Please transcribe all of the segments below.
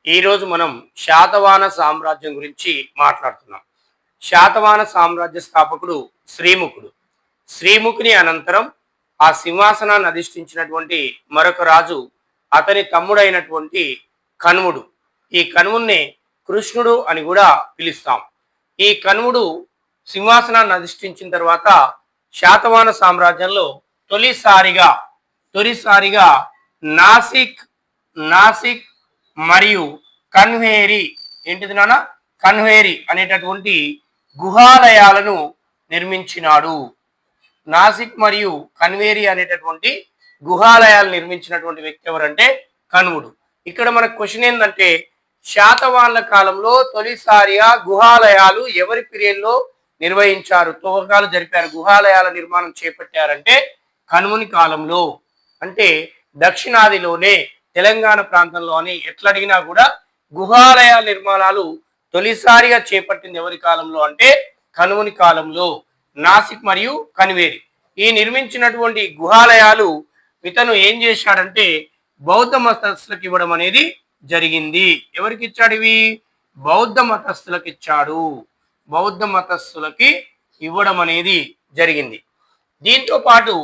ఈరోజు మనం శాతవాహన సామ్రాజ్యం గురించి మాట్లాడుతున్నాం. శాతవాహన సామ్రాజ్య స్థాపకుడు శ్రీముఖుడు. శ్రీముఖుని అనంతరం ఆ సింహాసనాన్ని అధిష్ఠించినటువంటి మరొక రాజు అతని తమ్ముడైనటువంటి కన్వుడు. ఈ కన్వుణ్ణి కృష్ణుడు అని కూడా పిలుస్తాం. ఈ కన్వుడు సింహాసనాన్ని అధిష్ఠించిన తర్వాత శాతవాహన సామ్రాజ్యంలో తొలిసారిగా నాసిక్ నాసిక్ మరియు కన్వేరి ఏంటిది నాన్న కన్వేరి అనేటటువంటి గుహాలయాలను నిర్మించినాడు. నాసిక్ మరియు కన్వేరి అనేటటువంటి గుహాలయాలు నిర్మించినటువంటి వ్యక్తి ఎవరంటే కన్వుడు. ఇక్కడ మన క్వశ్చన్ ఏంటంటే శాతవాహనుల కాలంలో తొలిసారిగా గుహాలయాలు ఎవరి పీరియడ్లో నిర్వహించారు, తవ్వకాలు జరిపారు, గుహాలయాల నిర్మాణం చేపట్టారంటే కన్వుని కాలంలో. అంటే దక్షిణాదిలోనే తెలంగాణ ప్రాంతంలోని ఎట్లా అడిగినా కూడా గుహాలయ నిర్మాణాలు తొలిసారిగా చేపట్టింది ఎవరి కాలంలో అంటే కన్వుని కాలంలో. నాసిక్ మరియు కన్వేరి ఈ నిర్మించినటువంటి గుహాలయాలు ఇతను ఏం చేశాడంటే బౌద్ధ మతస్థులకు ఇవ్వడం అనేది జరిగింది. ఎవరికి ఇచ్చాడు ఇవి? బౌద్ధ మతస్థులకు ఇచ్చాడు. బౌద్ధ మతస్థులకి ఇవ్వడం అనేది జరిగింది. దీంతో పాటు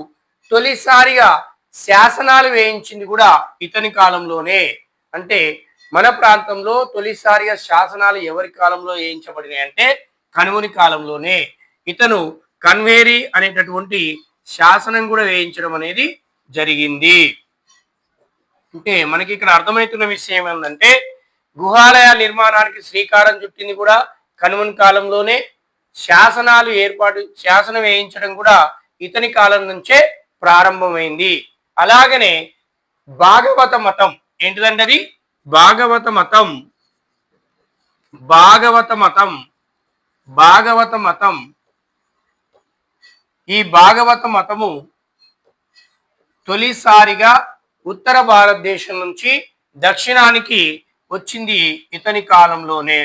తొలిసారిగా శాసనాలు వేయించింది కూడా ఇతని కాలంలోనే. అంటే మన ప్రాంతంలో తొలిసారిగా శాసనాలు ఎవరి కాలంలో వేయించబడినాయి అంటే కన్వుని కాలంలోనే. ఇతను కన్వేరి అనేటటువంటి శాసనం కూడా వేయించడం అనేది జరిగింది. అంటే మనకి ఇక్కడ అర్థమవుతున్న విషయం ఏంటంటే గుహాలయ నిర్మాణానికి శ్రీకారం చుట్టింది కూడా కన్వుని కాలంలోనే. శాసనం వేయించడం కూడా ఇతని కాలం నుంచే ప్రారంభమైంది. అలాగనే భాగవత మతం ఏంటిదంటే అది భాగవత మతం. ఈ భాగవత మతము తొలిసారిగా ఉత్తర భారతదేశం నుంచి దక్షిణానికి వచ్చింది ఇతని కాలంలోనే.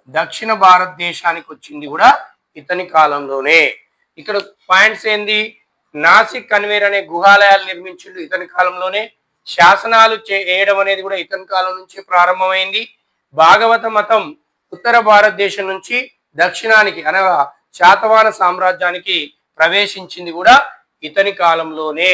దక్షిణ భారతదేశానికి వచ్చింది కూడా ఇతని కాలంలోనే. ఇక్కడ పాయింట్స్ ఏంది? నాసిక్ కన్వేర్ అనే గుహాలయాలు నిర్మించిండు ఇతని కాలంలోనే. శాసనాలు వేయడం అనేది కూడా ఇతని కాలం నుంచి ప్రారంభమైంది. భాగవత మతం ఉత్తర భారతదేశం నుంచి దక్షిణానికి అనగా శాతవాహన సామ్రాజ్యానికి ప్రవేశించింది కూడా ఇతని కాలంలోనే.